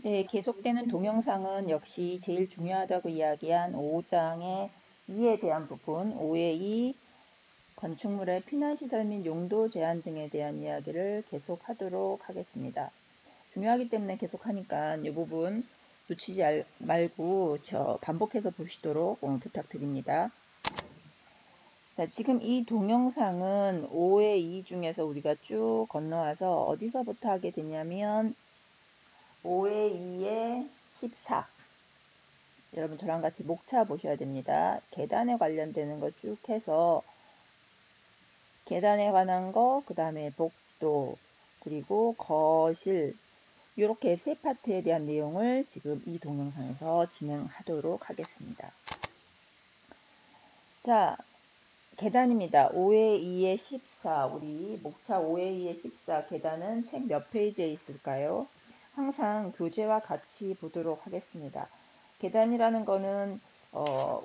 네, 계속되는 동영상은 역시 제일 중요하다고 이야기한 5장의 2에 대한 부분, 5의 2, 건축물의 피난시설 및 용도 제한 등에 대한 이야기를 계속하도록 하겠습니다. 중요하기 때문에 계속하니까 이 부분 놓치지 말고 반복해서 보시도록 부탁드립니다. 자, 지금 이 동영상은 5의 2 중에서 우리가 쭉 건너와서 어디서부터 하게 되냐면 5의 2의 14. 여러분 저랑 같이 목차 보셔야 됩니다. 계단에 관련되는 거 쭉 해서 계단에 관한 거, 그 다음에 복도, 그리고 거실, 이렇게 세 파트에 대한 내용을 지금 이 동영상에서 진행하도록 하겠습니다. 자, 계단입니다. 5의 2의 14, 우리 목차 5의 2의 14 계단은 책 몇 페이지에 있을까요? 항상 교재와 같이 보도록 하겠습니다. 계단이라는 거는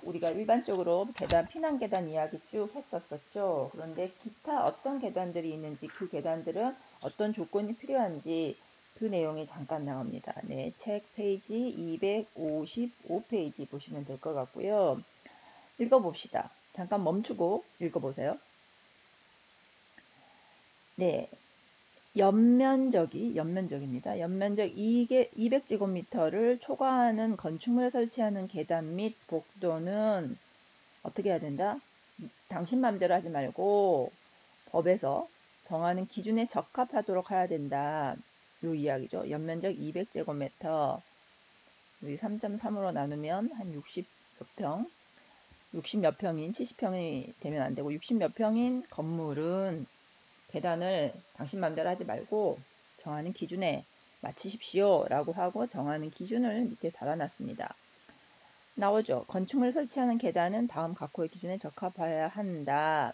우리가 일반적으로 계단, 피난 계단 이야기 쭉 했었었죠. 그런데 기타 어떤 계단들이 있는지, 그 계단들은 어떤 조건이 필요한지 그 내용이 잠깐 나옵니다. 네, 책 페이지 255페이지 보시면 될 것 같고요. 읽어봅시다. 잠깐 멈추고 읽어보세요. 네, 연면적입니다. 연면적 200제곱미터를 초과하는 건축물에 설치하는 계단 및 복도는 어떻게 해야 된다? 당신 맘대로 하지 말고 법에서 정하는 기준에 적합하도록 해야 된다. 요 이야기죠. 연면적 200제곱미터 여기 3.3으로 나누면 한 60몇 평, 60몇 평인 70평이 되면 안 되고 60몇 평인 건물은 계단을 당신 맘대로 하지 말고 정하는 기준에 맞추십시오 라고 하고 정하는 기준을 밑에 달아놨습니다. 나오죠. 건축물 설치하는 계단은 다음 각호의 기준에 적합해야 한다.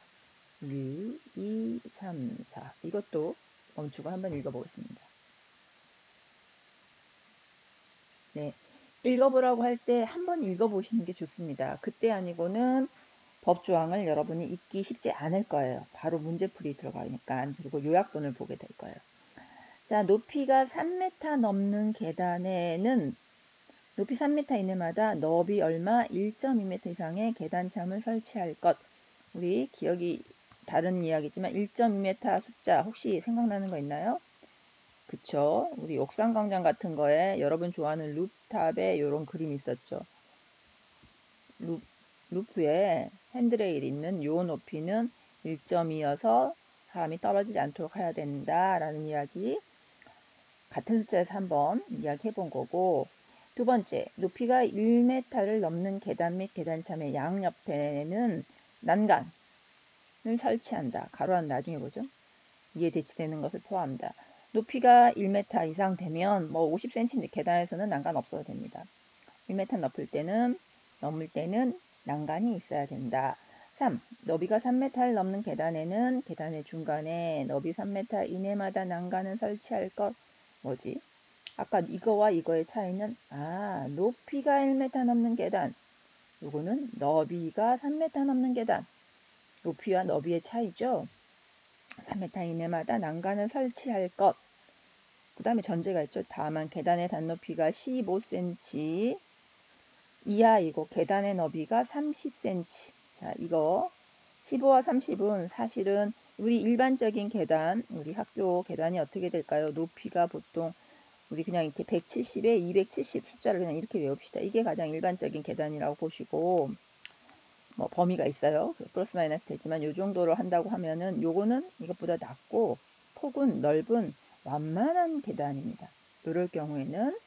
1, 2, 3, 4 이것도 멈추고 한번 읽어보겠습니다. 네, 읽어보라고 할 때 한번 읽어보시는 게 좋습니다. 그때 아니고는 법조항을 여러분이 읽기 쉽지 않을 거예요. 바로 문제풀이 들어가니까. 그리고 요약본을 보게 될 거예요. 자, 높이가 3m 넘는 계단에는 높이 3m 이내마다 너비 얼마 1.2m 이상의 계단참을 설치할 것. 우리 기억이 다른 이야기지만 1.2m 숫자 혹시 생각나는 거 있나요? 그쵸? 우리 옥상광장 같은 거에 여러분 좋아하는 루프탑에 이런 그림이 있었죠. 루프에 핸드레일 있는 요 높이는 1.2여서 사람이 떨어지지 않도록 해야 된다라는 이야기 같은 숫자에서 한번 이야기해 본 거고, 두 번째, 높이가 1m를 넘는 계단 및 계단참의 양옆에는 난간을 설치한다. 가로는 나중에 보죠. 이에 대치되는 것을 포함한다. 높이가 1m 이상 되면 뭐 50cm 계단에서는 난간 없어도 됩니다. 1m 넘을 때는 난간이 있어야 된다. 3. 너비가 3m를 넘는 계단에는 계단의 중간에 너비 3m 이내마다 난간을 설치할 것. 뭐지? 아까 이거와 이거의 차이는 높이가 1m 넘는 계단, 요거는 너비가 3m 넘는 계단. 높이와 너비의 차이죠. 3m 이내마다 난간을 설치할 것. 그 다음에 전제가 있죠. 다만 계단의 단높이가 15cm 이하이고 계단의 너비가 30cm. 자, 이거 15와 30은 사실은 우리 일반적인 계단, 우리 학교 계단이 어떻게 될까요? 높이가 보통 우리 그냥 이렇게 170에 270 숫자를 그냥 이렇게 외웁시다. 이게 가장 일반적인 계단이라고 보시고, 뭐 범위가 있어요. 플러스 마이너스 되지만 요 정도로 한다고 하면은 요거는 이것보다 낮고 폭은 넓은 완만한 계단입니다. 이럴 경우에는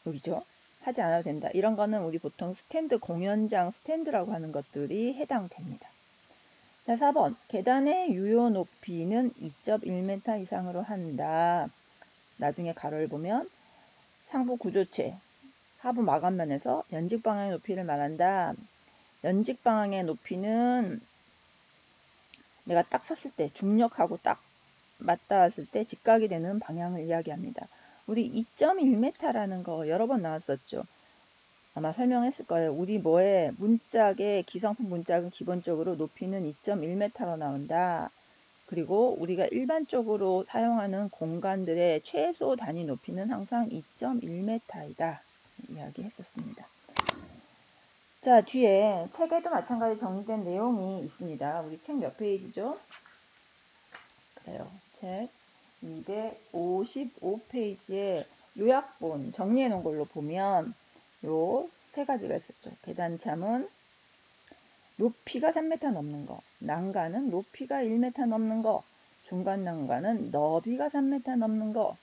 여기죠. 하지 않아도 된다. 이런 거는 우리 보통 스탠드 공연장 스탠드라고 하는 것들이 해당됩니다. 자, 4번. 계단의 유효 높이는 2.1m 이상으로 한다. 나중에 가로를 보면 상부 구조체, 하부 마감면에서 연직 방향의 높이를 말한다. 연직 방향의 높이는 내가 딱 섰을 때 중력하고 딱 맞닿았을 때 직각이 되는 방향을 이야기합니다. 우리 2.1m라는 거 여러 번 나왔었죠. 아마 설명했을 거예요. 우리 문짝의 기성품 문짝은 기본적으로 높이는 2.1m로 나온다. 그리고 우리가 일반적으로 사용하는 공간들의 최소 단위 높이는 항상 2.1m이다. 이야기했었습니다. 자, 뒤에 책에도 마찬가지 정리된 내용이 있습니다. 우리 책 몇 페이지죠? 그래요. 책 255페이지에 요약본 정리해 놓은 걸로 보면 요 세 가지가 있었죠. 계단참은 높이가 3m 넘는 거, 난간은 높이가 1m 넘는 거, 중간 난간은 너비가 3m 넘는 거,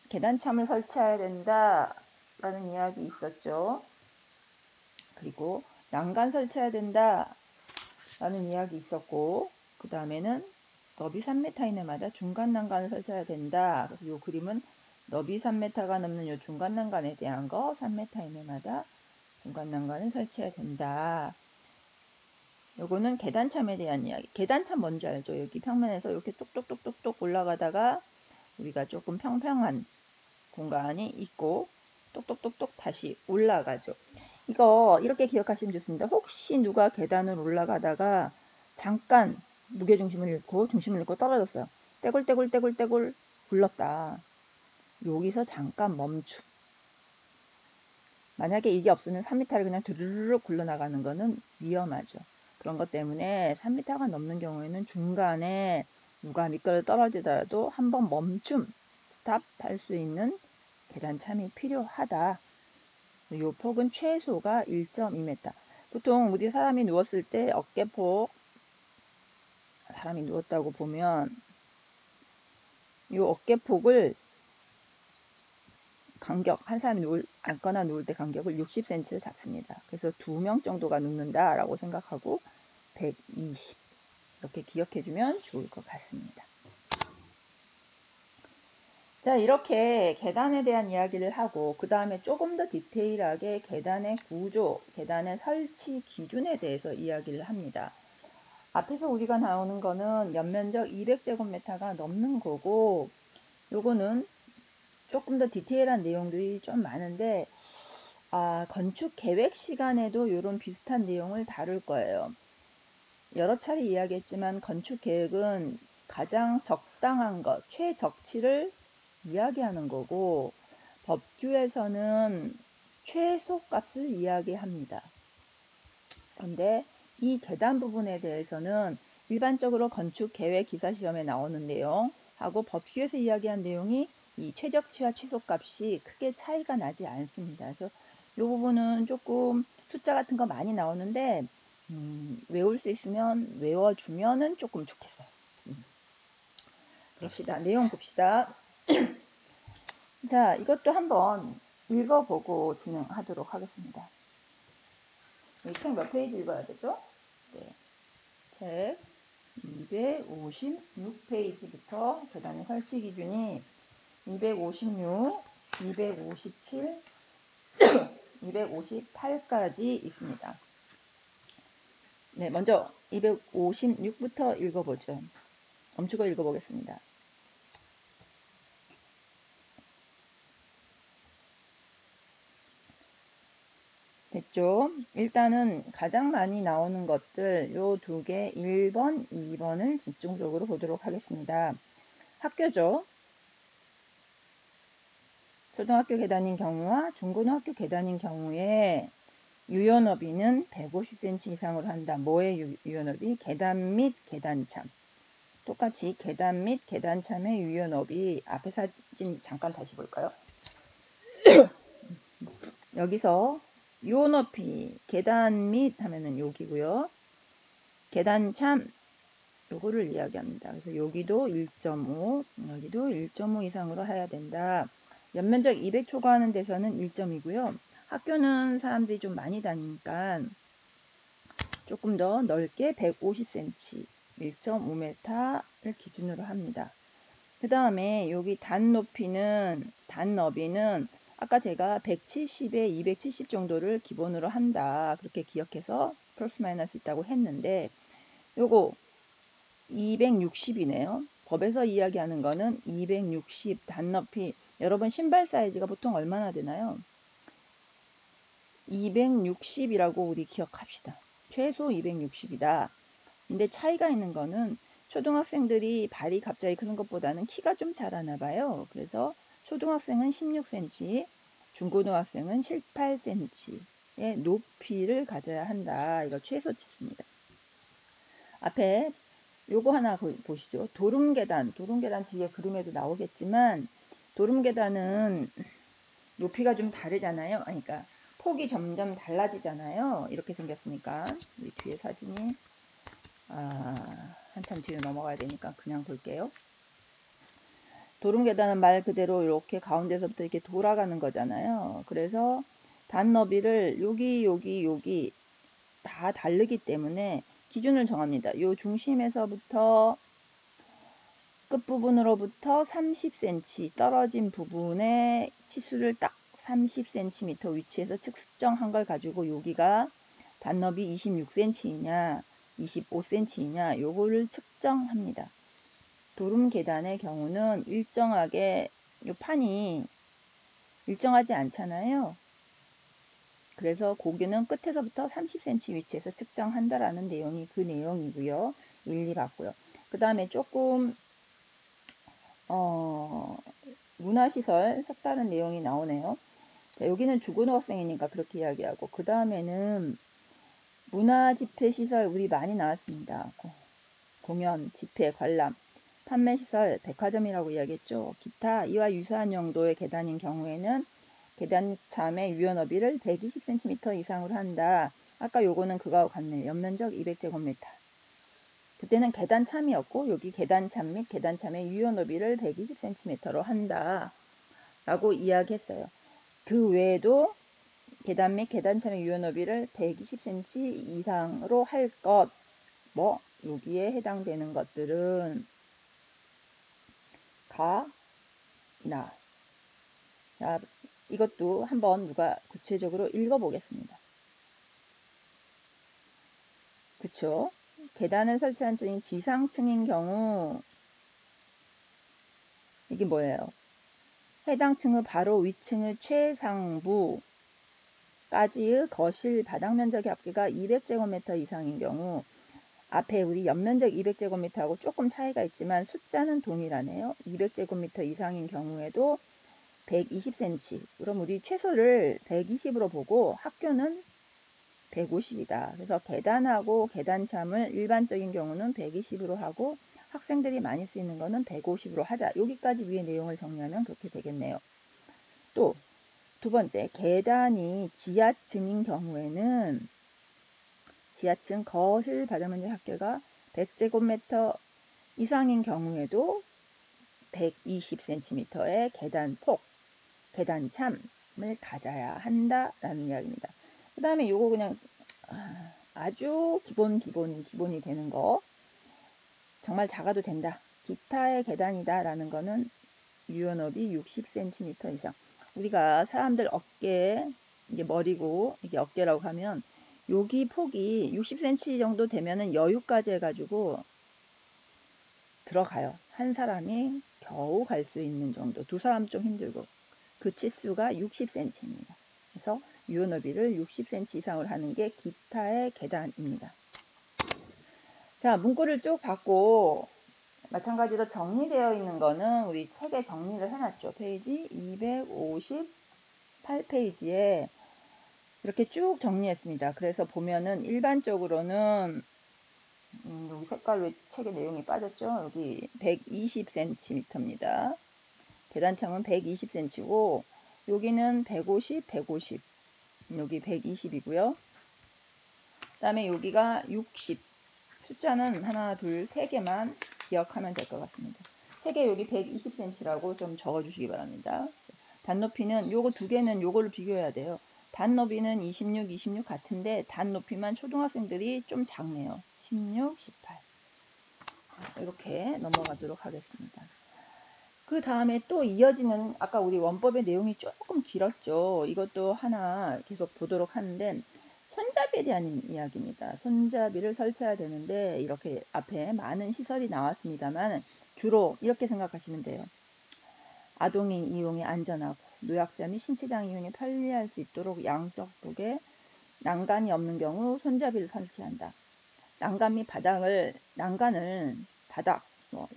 계단참을 설치해야 된다 라는 이야기 있었죠. 그리고 난간 설치해야 된다 라는 이야기 있었고, 그 다음에는 너비 3m 이내마다 중간 난간을 설치해야 된다. 그래서 이 그림은 너비 3m가 넘는 이 중간 난간에 대한 거 3m 이내마다 중간 난간을 설치해야 된다. 요거는 계단참에 대한 이야기. 계단참 뭔지 알죠? 여기 평면에서 이렇게 똑똑똑똑똑 올라가다가 우리가 조금 평평한 공간이 있고 똑똑똑똑 다시 올라가죠. 이거 이렇게 기억하시면 좋습니다. 혹시 누가 계단을 올라가다가 잠깐 무게중심을 잃고 중심을 잃고 떨어졌어요. 떼굴떼굴떼굴떼굴 굴렀다. 여기서 잠깐 멈춤. 만약에 이게 없으면 3m를 그냥 두루룩 굴러나가는 거는 위험하죠. 그런 것 때문에 3m가 넘는 경우에는 중간에 누가 미끄러 떨어지더라도 한번 멈춤, 스탑 할 수 있는 계단참이 필요하다. 이 폭은 최소가 1.2m. 보통 우리 사람이 누웠을 때 어깨폭, 사람이 누웠다고 보면 이 어깨폭을 간격, 한 사람이 앉거나 누울 때 간격을 60cm를 잡습니다. 그래서 2명 정도가 눕는다라고 생각하고 120 이렇게 기억해주면 좋을 것 같습니다. 자, 이렇게 계단에 대한 이야기를 하고 그 다음에 조금 더 디테일하게 계단의 구조, 계단의 설치 기준에 대해서 이야기를 합니다. 앞에서 우리가 나오는 거는 연면적 200제곱미터가 넘는 거고, 요거는 조금 더 디테일한 내용들이 좀 많은데 건축 계획 시간에도 이런 비슷한 내용을 다룰 거예요. 여러 차례 이야기했지만 건축 계획은 가장 적당한 것, 최적치를 이야기하는 거고, 법규에서는 최소값을 이야기합니다. 그런데 이 계단 부분에 대해서는 일반적으로 건축 계획 기사 시험에 나오는 내용하고 법규에서 이야기한 내용이 이 최적치와 최소값이 크게 차이가 나지 않습니다. 그래서 이 부분은 조금 숫자 같은 거 많이 나오는데 외울 수 있으면 외워주면은 조금 좋겠어요. 그럽시다. 내용 봅시다. 자, 이것도 한번 읽어보고 진행하도록 하겠습니다. 이 책 몇 페이지 읽어야 되죠? 네. 책 256페이지부터 계단의 설치 기준이 256, 257, 258까지 있습니다. 네, 먼저 256부터 읽어보죠. 멈추고 읽어보겠습니다. 됐죠? 일단은 가장 많이 나오는 것들 요 두 개 1번, 2번을 집중적으로 보도록 하겠습니다. 학교죠. 초등학교 계단인 경우와 중고등학교 계단인 경우에 유연너비는 150cm 이상으로 한다. 뭐의 유연너비? 계단 및 계단참. 똑같이 계단 및 계단참의 유연너비. 앞에 사진 잠깐 다시 볼까요? 여기서 요 높이 계단 및 하면은 여기고요. 계단참 요거를 이야기합니다. 그래서 여기도 1.5, 여기도 1.5 이상으로 해야 된다. 연면적 200 초과하는 데서는 1점이고요. 학교는 사람들이 좀 많이 다니니까 조금 더 넓게 150cm, 1.5m를 기준으로 합니다. 그 다음에 여기 단 너비는 아까 제가 170에 270 정도를 기본으로 한다. 그렇게 기억해서 플러스 마이너스 있다고 했는데 요거 260이네요. 법에서 이야기하는 거는 260 단너피. 여러분 신발 사이즈가 보통 얼마나 되나요? 260이라고 우리 기억합시다. 최소 260이다. 근데 차이가 있는 거는 초등학생들이 발이 갑자기 크는 것보다는 키가 좀 자라나 봐요. 그래서 초등학생은 16cm, 중고등학생은 7, 8cm의 높이를 가져야 한다. 이거 최소 치수입니다. 앞에 요거 하나 보시죠. 도rum계단 뒤에 그림에도 나오겠지만 도rum계단은 높이가 좀 다르잖아요. 그러니까 폭이 점점 달라지잖아요. 이렇게 생겼으니까 이 뒤에 사진이 한참 뒤로 넘어가야 되니까 그냥 볼게요. 도rum계단은 말 그대로 이렇게 가운데서부터 이렇게 돌아가는 거잖아요. 그래서 단 너비를 여기 다 다르기 때문에 기준을 정합니다. 요 중심에서부터 끝부분으로부터 30cm 떨어진 부분에 치수를 딱 30cm 위치에서 측정한 걸 가지고 여기가 단너비 26cm이냐 25cm이냐 요거를 측정합니다. 도름 계단의 경우는 일정하게 요 판이 일정하지 않잖아요. 그래서 고기는 끝에서부터 30cm 위치에서 측정한다라는 내용이 그 내용이고요. 일리 봤고요. 그 다음에 조금 문화시설 색다른 내용이 나오네요. 자, 여기는 중고등학생이니까 그렇게 이야기하고 그 다음에는 문화집회시설 우리 많이 나왔습니다. 공연, 집회, 관람, 판매시설, 백화점이라고 이야기했죠. 기타 이와 유사한 용도의 계단인 경우에는 계단참의 유연너비를 120cm 이상으로 한다. 아까 요거는 그거하고 같네요. 연면적 200제곱미터. 그때는 계단참이었고 여기 계단참 및 계단참의 유연너비를 120cm로 한다 라고 이야기했어요. 그 외에도 계단 및 계단참의 유연너비를 120cm 이상으로 할 것, 여기에 해당되는 것들은 가, 나. 자, 이것도 한번 누가 구체적으로 읽어보겠습니다. 그쵸? 계단을 설치한 층이 지상층인 경우 이게 뭐예요? 해당 층의 바로 위층의 최상부까지의 거실 바닥 면적의 합계가 200제곱미터 이상인 경우 앞에 우리 연면적 200제곱미터하고 조금 차이가 있지만 숫자는 동일하네요. 200제곱미터 이상인 경우에도 120cm. 그럼 우리 최소를 120으로 보고 학교는 150이다. 그래서 계단하고 계단참을 일반적인 경우는 120으로 하고 학생들이 많이 쓰이는 거는 150으로 하자. 여기까지 위의 내용을 정리하면 그렇게 되겠네요. 또 두 번째, 계단이 지하층인 경우에는 지하층 거실 바닥면적 합계가 100제곱미터 이상인 경우에도 120cm의 계단폭, 계단참을 가져야 한다라는 이야기입니다. 그 다음에 요거 그냥 아주 기본이 되는 거, 정말 작아도 된다. 기타의 계단이다 라는 거는 유연업이 60cm 이상. 우리가 사람들 어깨, 이게 머리고 이게 어깨라고 하면 여기 폭이 60cm 정도 되면은 여유까지 해가지고 들어가요. 한 사람이 겨우 갈 수 있는 정도. 두 사람 좀 힘들고. 그 치수가 60cm입니다. 그래서 유연너비를 60cm 이상으로 하는 게 기타의 계단입니다. 자, 문구를 쭉 봤고 마찬가지로 정리되어 있는 거는 우리 책에 정리를 해놨죠. 페이지 258페이지에 이렇게 쭉 정리했습니다. 그래서 보면은 일반적으로는 여기 색깔로 책의 내용이 빠졌죠. 여기 120cm입니다. 계단창은 120cm고 여기는 150, 150 여기 120이고요. 그 다음에 여기가 60 숫자는 하나, 둘, 세 개만 기억하면 될 것 같습니다. 책에 여기 120cm라고 좀 적어주시기 바랍니다. 단높이는 요거 두 개는 요거를 비교해야 돼요. 단높이는 26, 26 같은데 단높이만 초등학생들이 좀 작네요. 16, 18 이렇게 넘어가도록 하겠습니다. 그 다음에 또 이어지는 아까 우리 원법의 내용이 조금 길었죠. 이것도 하나 계속 보도록 하는데 손잡이에 대한 이야기입니다. 손잡이를 설치해야 되는데 이렇게 앞에 많은 시설이 나왔습니다만 주로 이렇게 생각하시면 돼요. 아동이 이용이 안전하고 노약자 및 신체장애 이용이 편리할 수 있도록 양쪽 북에 난간이 없는 경우 손잡이를 설치한다. 난간 및 난간을 바닥,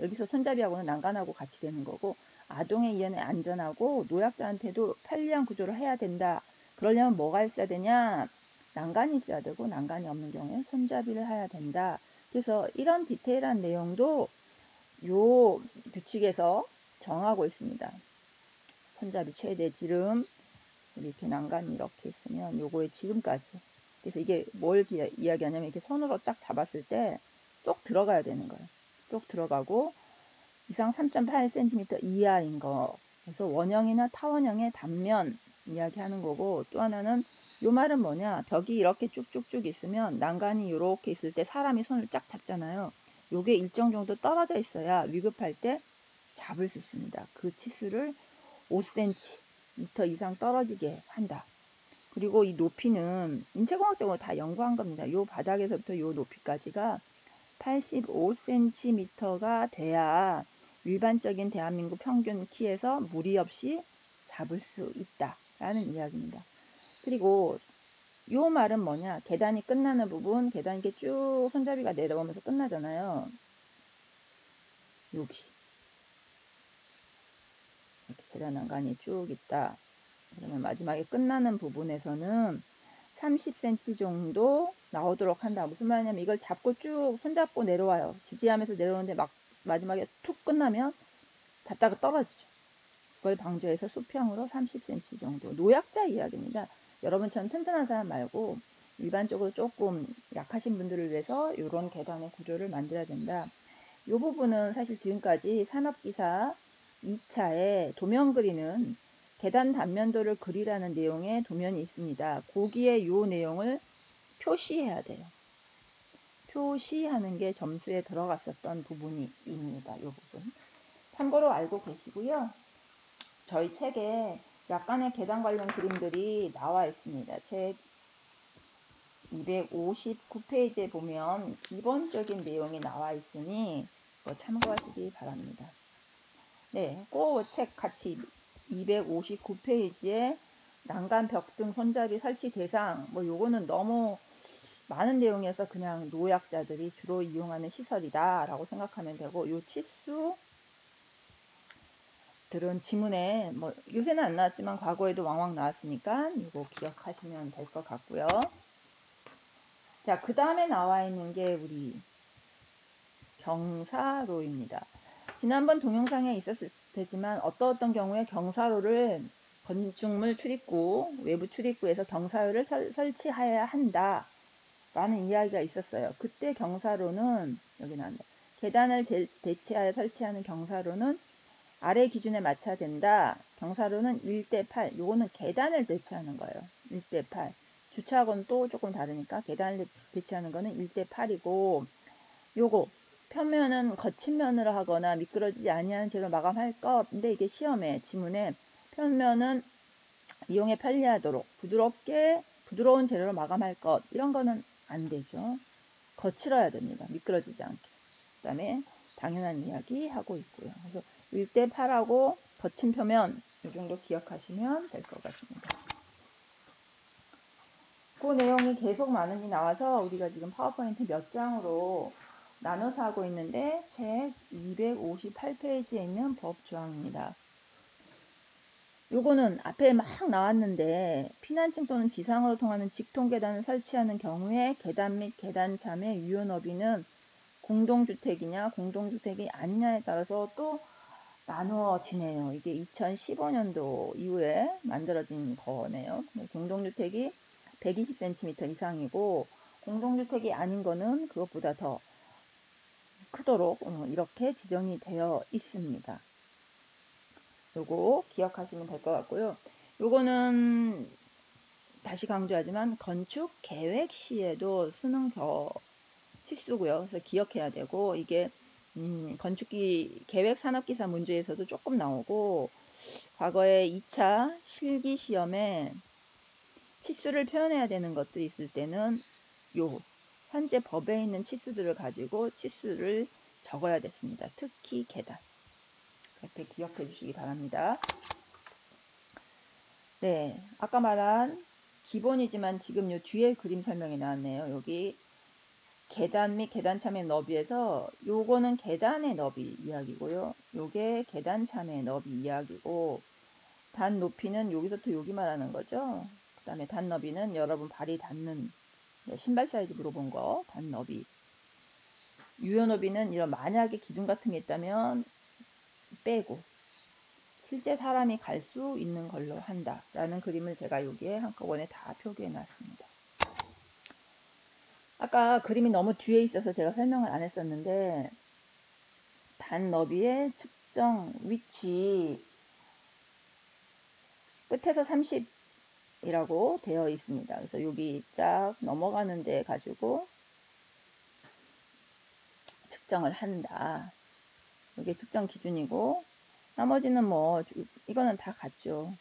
여기서 손잡이하고는 난간하고 같이 되는 거고, 아동에 의한 안전하고 노약자한테도 편리한 구조를 해야 된다. 그러려면 뭐가 있어야 되냐? 난간이 있어야 되고, 난간이 없는 경우에 손잡이를 해야 된다. 그래서 이런 디테일한 내용도 요 규칙에서 정하고 있습니다. 손잡이 최대 지름, 이렇게 난간이 이렇게 있으면 요거의 지름까지. 그래서 이게 뭘 이야기하냐면, 이렇게 손으로 쫙 잡았을 때 쏙 들어가야 되는 거예요. 쏙 들어가고 이상 3.8cm 이하인 거. 그래서 원형이나 타원형의 단면 이야기하는 거고, 또 하나는 요 말은 뭐냐, 벽이 이렇게 쭉쭉쭉 있으면 난간이 이렇게 있을 때 사람이 손을 쫙 잡잖아요. 요게 일정 정도 떨어져 있어야 위급할 때 잡을 수 있습니다. 그 치수를 5cm 이상 떨어지게 한다. 그리고 이 높이는 인체공학적으로 다 연구한 겁니다. 요 바닥에서부터 요 높이까지가 85cm가 돼야 일반적인 대한민국 평균 키에서 무리 없이 잡을 수 있다 라는 이야기입니다. 그리고 요 말은 뭐냐, 계단이 끝나는 부분, 계단이 이렇게 쭉 손잡이가 내려오면서 끝나잖아요. 여기 이렇게 계단 난간이 쭉 있다. 그러면 마지막에 끝나는 부분에서는 30cm 정도 나오도록 한다. 무슨 말이냐면, 이걸 잡고 쭉 손잡고 내려와요. 지지하면서 내려오는데 마지막에 툭 끝나면 잡다가 떨어지죠. 그걸 방조해서 수평으로 30cm 정도. 노약자 이야기입니다. 여러분처럼 튼튼한 사람 말고 일반적으로 조금 약하신 분들을 위해서 이런 계단의 구조를 만들어야 된다. 이 부분은 사실 지금까지 산업기사 2차에 도면 그리는 계단 단면도를 그리라는 내용의 도면이 있습니다. 거기에 이 내용을 표시해야 돼요. 표시하는 게 점수에 들어갔었던 부분입니다. 이 부분. 참고로 알고 계시고요. 저희 책에 약간의 계단 관련 그림들이 나와 있습니다. 책 259페이지에 보면 기본적인 내용이 나와 있으니 참고하시기 바랍니다. 네, 꼭 책 같이 259페이지에 난간 벽 등 손잡이 설치 대상, 요거는 너무 많은 내용이어서 그냥 노약자들이 주로 이용하는 시설이다 라고 생각하면 되고, 요 치수 들은 지문에 요새는 안 나왔지만 과거에도 왕왕 나왔으니까 이거 기억하시면 될 것 같고요. 자, 그 다음에 나와 있는 게 우리 경사로입니다. 지난번 동영상에 있었을 테지만 어떤 경우에 경사로를 건축물 출입구, 외부 출입구에서 경사로를 설치해야 한다 라는 이야기가 있었어요. 그때 경사로는 여기 나온다. 계단을 대체하여 설치하는 경사로는 아래 기준에 맞춰야 된다. 경사로는 1대8. 요거는 계단을 대체하는 거예요. 1대8. 주차하고는 또 조금 다르니까 계단을 대체하는 거는 1대8이고, 요거 표면은 거친 면으로 하거나 미끄러지지 아니하는 재료로 마감할 것. 근데 이게 시험에 지문에 표면은 이용에 편리하도록 부드러운 재료로 마감할 것. 이런 거는 안 되죠. 거칠어야 됩니다. 미끄러지지 않게. 그 다음에 당연한 이야기 하고 있고요. 그래서 1대8하고 거친 표면 이 정도 기억하시면 될 것 같습니다. 그 내용이 계속 많이 나와서 우리가 지금 파워포인트 몇 장으로 나눠서 하고 있는데, 책 258페이지에 있는 법조항입니다. 요거는 앞에 막 나왔는데, 피난층 또는 지상으로 통하는 직통 계단을 설치하는 경우에 계단 및 계단참의 유효너비는 공동주택이냐 공동주택이 아니냐에 따라서 또 나누어지네요. 이게 2015년도 이후에 만들어진 거네요. 공동주택이 120cm 이상이고 공동주택이 아닌 거는 그것보다 더 크도록 이렇게 지정이 되어 있습니다. 요거 기억하시면 될 것 같고요. 요거는 다시 강조하지만 건축 계획 시에도 쓰는 치수고요. 그래서 기억해야 되고, 이게 건축기 계획 산업기사 문제에서도 조금 나오고, 과거에 2차 실기 시험에 치수를 표현해야 되는 것들이 있을 때는 요 현재 법에 있는 치수들을 가지고 치수를 적어야 됐습니다. 특히 계단. 그렇게 기억해 주시기 바랍니다. 네, 아까 말한 기본이지만 지금 요 뒤에 그림 설명이 나왔네요. 여기 계단 및 계단참의 너비에서 요거는 계단의 너비 이야기고요. 요게 계단참의 너비 이야기고, 단 높이는 여기서부터 여기 말하는 거죠. 그 다음에 단 너비는 여러분 발이 닿는 신발 사이즈 물어본 거 단 너비. 유효 너비는 이런 만약에 기둥 같은 게 있다면 빼고 실제 사람이 갈 수 있는 걸로 한다 라는 그림을 제가 여기에 한꺼번에 다 표기해 놨습니다. 아까 그림이 너무 뒤에 있어서 제가 설명을 안 했었는데, 단 너비의 측정 위치 끝에서 30이라고 되어 있습니다. 그래서 여기 쫙 넘어가는 데 가지고 측정을 한다. 이게 측정 기준이고, 나머지는 뭐 이거는 다 같죠.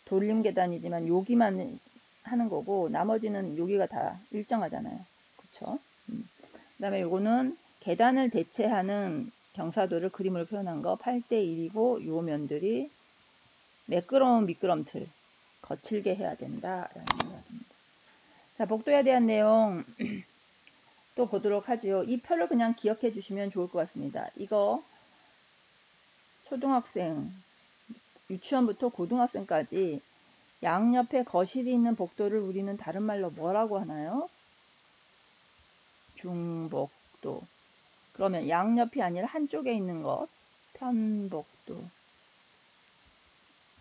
돌림 계단이지만 여기만 하는 거고 나머지는 여기가 다 일정하잖아요. 그쵸? 그 다음에 요거는 계단을 대체하는 경사도를 그림으로 표현한 거 8대1이고, 요 면들이 매끄러운 미끄럼틀 거칠게 해야 된다라는 이야기입니다. 자, 복도에 대한 내용 또 보도록 하죠. 이 표를 그냥 기억해 주시면 좋을 것 같습니다. 이거 초등학생, 유치원부터 고등학생까지 양옆에 거실이 있는 복도를 우리는 다른 말로 뭐라고 하나요? 중복도. 그러면 양옆이 아니라 한쪽에 있는 것, 편복도.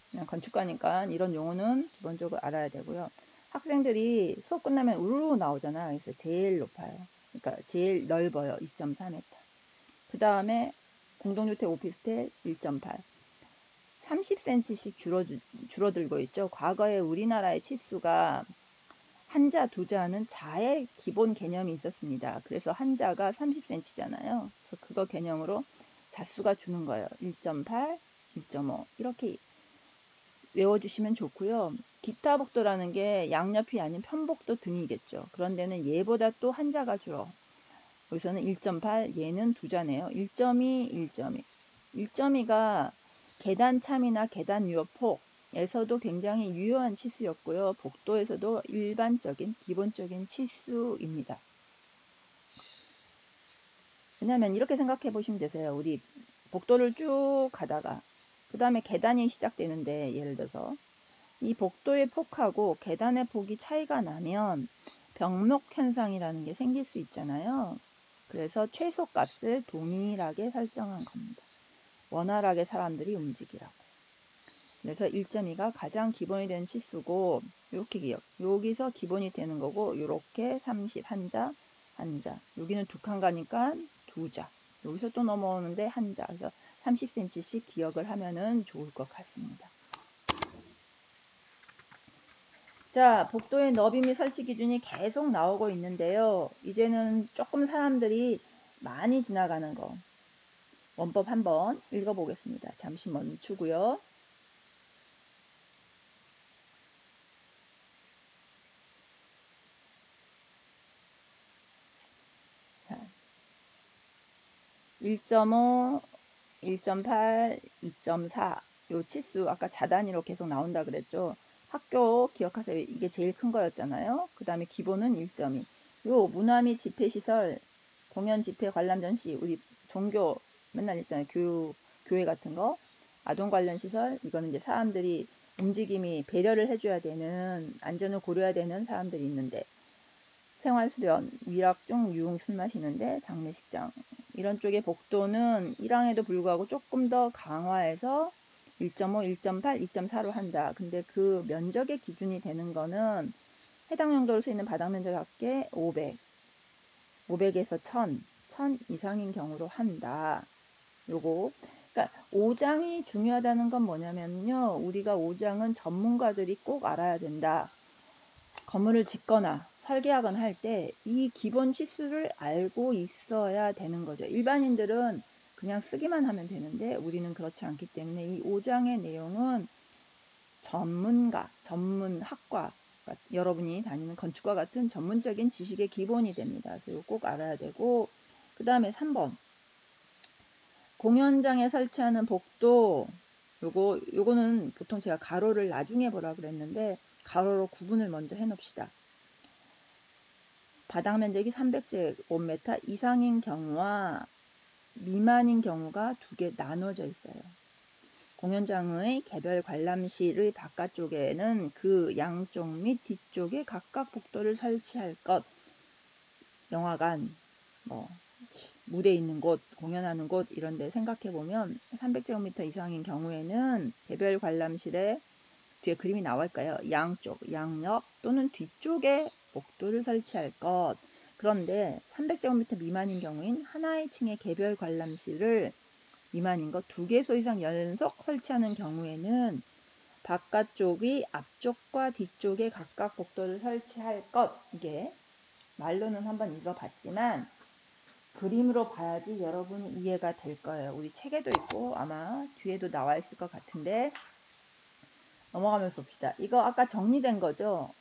그냥 건축가니까 이런 용어는 기본적으로 알아야 되고요. 학생들이 수업 끝나면 우르르 나오잖아. 그래서 제일 높아요. 그러니까 제일 넓어요. 2.4m. 그 다음에 공동주택 오피스텔 1.8. 30cm씩 줄어들고 있죠. 과거에 우리나라의 치수가 한자, 두자는 자의 기본 개념이 있었습니다. 그래서 한자가 30cm잖아요. 그래서 그거 개념으로 자수가 주는 거예요. 1.8, 1.5 이렇게 외워주시면 좋고요. 기타 복도라는 게 양옆이 아닌 편복도 등이겠죠. 그런 데는 얘보다 또 한자가 줄어. 여기서는 1.8, 얘는 두자네요. 1.2, 1.2. 1.2가 계단참이나 계단 유효폭에서도 굉장히 유효한 치수였고요. 복도에서도 일반적인 기본적인 치수입니다. 왜냐하면 이렇게 생각해 보시면 되세요. 우리 복도를 쭉 가다가 그 다음에 계단이 시작되는데, 예를 들어서 이 복도의 폭하고 계단의 폭이 차이가 나면 병목 현상이라는 게 생길 수 있잖아요. 그래서 최소값을 동일하게 설정한 겁니다. 원활하게 사람들이 움직이라고. 그래서 1.2가 가장 기본이 되는 치수고, 이렇게 기억. 여기서 기본이 되는 거고, 이렇게 30 한자, 한자. 여기는 두 칸 가니까 두자. 여기서 또 넘어오는데 한자. 그래서 30cm씩 기억을 하면은 좋을 것 같습니다. 자, 복도의 너비 및 설치 기준이 계속 나오고 있는데요. 이제는 조금 사람들이 많이 지나가는 거. 원법 한번 읽어보겠습니다. 잠시 멈추고요. 자, 1.5, 1.8, 2.4. 요 치수 아까 자단위로 계속 나온다 그랬죠. 학교 기억하세요. 이게 제일 큰 거였잖아요. 그 다음에 기본은 1.2. 요 문화 및 집회시설, 공연 집회 관람 전시, 우리 종교 맨날 있잖아요. 교회 같은 거, 아동 관련 시설, 이거는 이제 사람들이 움직임이 배려를 해줘야 되는, 안전을 고려해야 되는 사람들이 있는데, 생활수련, 위락중, 유흥, 술 마시는데, 장례식장, 이런 쪽의 복도는 1항에도 불구하고 조금 더 강화해서 1.5, 1.8, 2.4로 한다. 근데 그 면적의 기준이 되는 거는 해당 용도로 쓰이는 바닥 면적 합계 500, 500에서 1000, 1000 이상인 경우로 한다. 요거. 그러니까 5장이 중요하다는 건 뭐냐면요. 우리가 5장은 전문가들이 꼭 알아야 된다. 건물을 짓거나 설계하거나 할 때 이 기본 치수를 알고 있어야 되는 거죠. 일반인들은 그냥 쓰기만 하면 되는데 우리는 그렇지 않기 때문에 이 5장의 내용은 전문가, 전문학과, 여러분이 다니는 건축과 같은 전문적인 지식의 기본이 됩니다. 그래서 이거 꼭 알아야 되고, 그 다음에 3번 공연장에 설치하는 복도. 요거는 보통 제가 가로를 나중에 보라 그랬는데 가로로 구분을 먼저 해 놓읍시다. 바닥 면적이 300제곱미터 이상인 경우와 미만인 경우가 두 개 나눠져 있어요. 공연장의 개별 관람실의 바깥쪽에는 그 양쪽 및 뒤쪽에 각각 복도를 설치할 것. 영화관, 무대 있는 곳, 공연하는 곳 이런 데 생각해 보면 300제곱미터 이상인 경우에는 개별 관람실에 뒤에 그림이 나올까요? 양쪽, 양옆 또는 뒤쪽에 복도를 설치할 것. 그런데 300제곱미터 미만인 경우인 하나의 층의 개별 관람실을 미만인 것 2개소 이상 연속 설치하는 경우에는 바깥쪽이 앞쪽과 뒤쪽에 각각 복도를 설치할 것. 이게 말로는 한번 읽어봤지만 그림으로 봐야지 여러분 이해가 될 거예요. 우리 책에도 있고 아마 뒤에도 나와 있을 것 같은데 넘어가면서 봅시다. 이거 아까 정리된 거죠?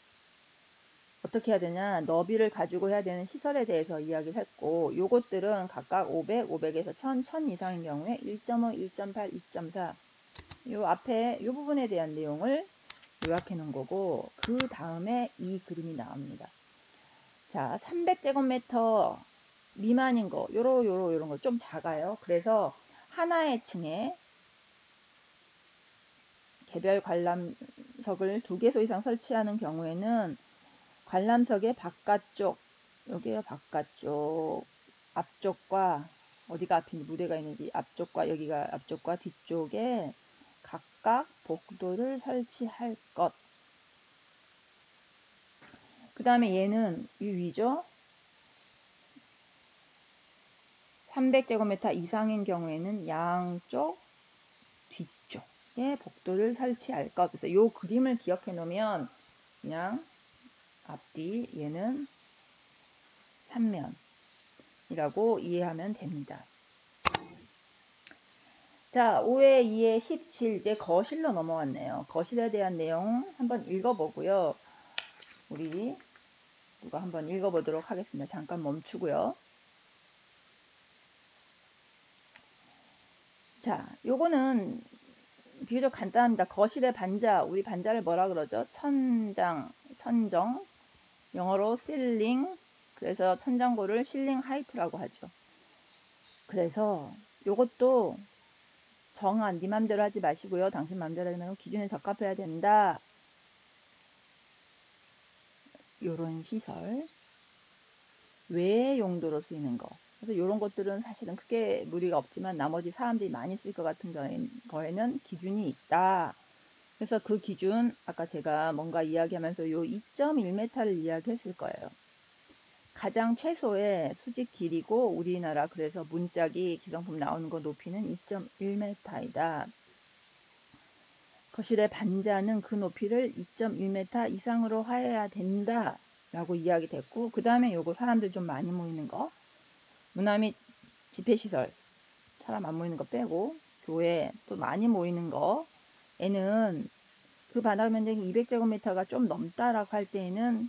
어떻게 해야 되냐, 너비를 가지고 해야 되는 시설에 대해서 이야기를 했고, 요것들은 각각 500, 500에서 1000, 1000 이상인 경우에 1.5, 1.8, 2.4 요 앞에 요 부분에 대한 내용을 요약해 놓은 거고, 그 다음에 이 그림이 나옵니다. 자, 300제곱미터 미만인 거, 요런 거 좀 작아요. 그래서 하나의 층에 개별 관람석을 2개소 이상 설치하는 경우에는 관람석의 바깥쪽, 여기요 바깥쪽, 앞쪽과 어디가 앞인지 무대가 있는지 앞쪽과 여기가 앞쪽과 뒤쪽에 각각 복도를 설치할 것. 그 다음에 얘는 이 위죠. 300제곱미터 이상인 경우에는 양쪽, 뒤쪽에 복도를 설치할 것. 그래서 이 그림을 기억해 놓으면 그냥 앞뒤 얘는 3면이라고 이해하면 됩니다. 자, 5회 2회 17 이제 거실로 넘어왔네요. 거실에 대한 내용 한번 읽어보고요. 우리 누가 한번 읽어보도록 하겠습니다. 잠깐 멈추고요. 자, 요거는 비교적 간단합니다. 거실의 반자, 우리 반자를 뭐라 그러죠? 천정, 영어로 ceiling, 그래서 천장고를 ceiling height라고 하죠. 그래서 요것도 네 맘대로 하지 마시고요. 당신 맘대로 하면 기준에 적합해야 된다. 요런 시설 외의 용도로 쓰이는 거. 그래서 이런 것들은 사실은 크게 무리가 없지만 나머지 사람들이 많이 쓸 것 같은 거에는 기준이 있다. 그래서 그 기준 아까 제가 뭔가 이야기하면서 요 2.1m를 이야기했을 거예요. 가장 최소의 수직 길이고 우리나라 그래서 문짝이 기성품 나오는 거 높이는 2.1m이다. 거실의 반자는 그 높이를 2.1m 이상으로 하여야 된다 라고 이야기 됐고, 그 다음에 요거 사람들 좀 많이 모이는 거, 문화 및 집회시설 사람 안 모이는 거 빼고 교회 또 많이 모이는 거에는 그 바닥 면적이 200제곱미터가 좀 넘다라고 할 때에는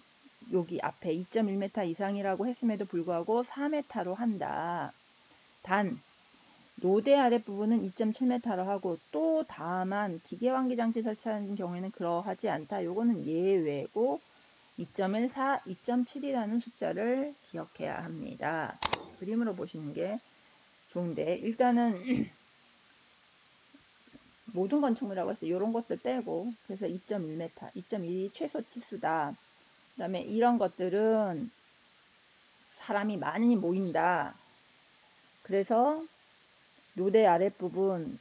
여기 앞에 2.1m 이상이라고 했음에도 불구하고 4m로 한다. 단 노대 아랫부분은 2.7m로 하고 또 다만 기계환기장치 설치하는 경우에는 그러하지 않다. 요거는 예외고 2.14, 2.7이라는 숫자를 기억해야 합니다. 그림으로 보시는 게 좋은데 일단은 모든 건축물이라고 해서 이런 것들 빼고 그래서 2.1m, 2.1이 최소 치수다. 그 다음에 이런 것들은 사람이 많이 모인다. 그래서 노대 아랫부분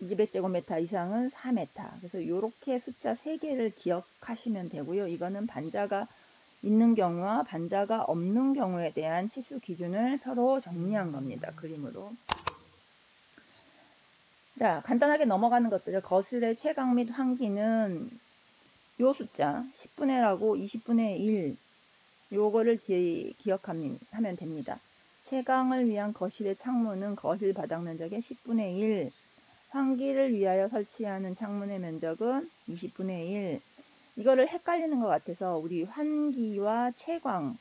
200제곱미터 이상은 4m. 그래서 이렇게 숫자 3개를 기억하시면 되고요. 이거는 반자가 있는 경우와 반자가 없는 경우에 대한 치수 기준을 표로 정리한 겁니다. 그림으로. 자, 간단하게 넘어가는 것들을 거실의 채광 및 환기는 요 숫자 10분의 1하고 20분의 1 요거를 기억하면 됩니다. 채광을 위한 거실의 창문은 거실 바닥 면적의 10분의 1, 환기를 위하여 설치하는 창문의 면적은 20분의 1. 이거를 헷갈리는 것 같아서 우리 환기와 채광,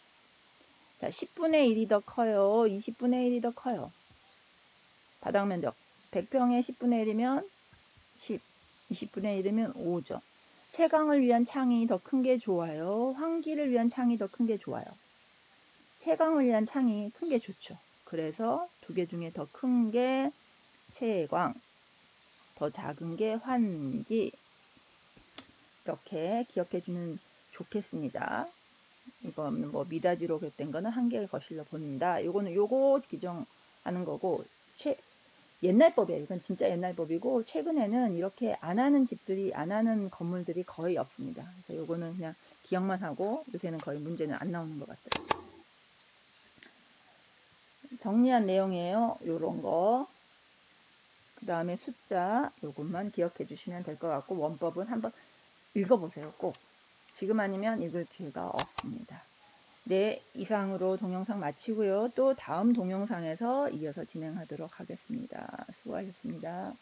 자 10분의 1이 더 커요? 20분의 1이 더 커요? 바닥 면적 100평에 10분의 1이면 10, 20분의 1이면 5죠. 채광을 위한 창이 더 큰 게 좋아요? 환기를 위한 창이 더 큰 게 좋아요? 채광을 위한 창이 큰 게 좋죠. 그래서 두 개 중에 더 큰 게 채광, 더 작은 게 환기. 이렇게 기억해 주면 좋겠습니다. 이건 뭐 미닫이로 된 거는 한계를 거실러 본다. 요거 규정하는 거고, 옛날 법이에요. 이건 진짜 옛날 법이고, 최근에는 이렇게 안 하는 집들이, 안 하는 건물들이 거의 없습니다. 그래서 요거는 그냥 기억만 하고, 요새는 거의 문제는 안 나오는 것 같아요. 정리한 내용이에요. 요런 거. 그 다음에 숫자, 요것만 기억해 주시면 될 것 같고, 원법은 한번 읽어보세요. 꼭. 지금 아니면 읽을 기회가 없습니다. 네, 이상으로 동영상 마치고요. 또 다음 동영상에서 이어서 진행하도록 하겠습니다. 수고하셨습니다.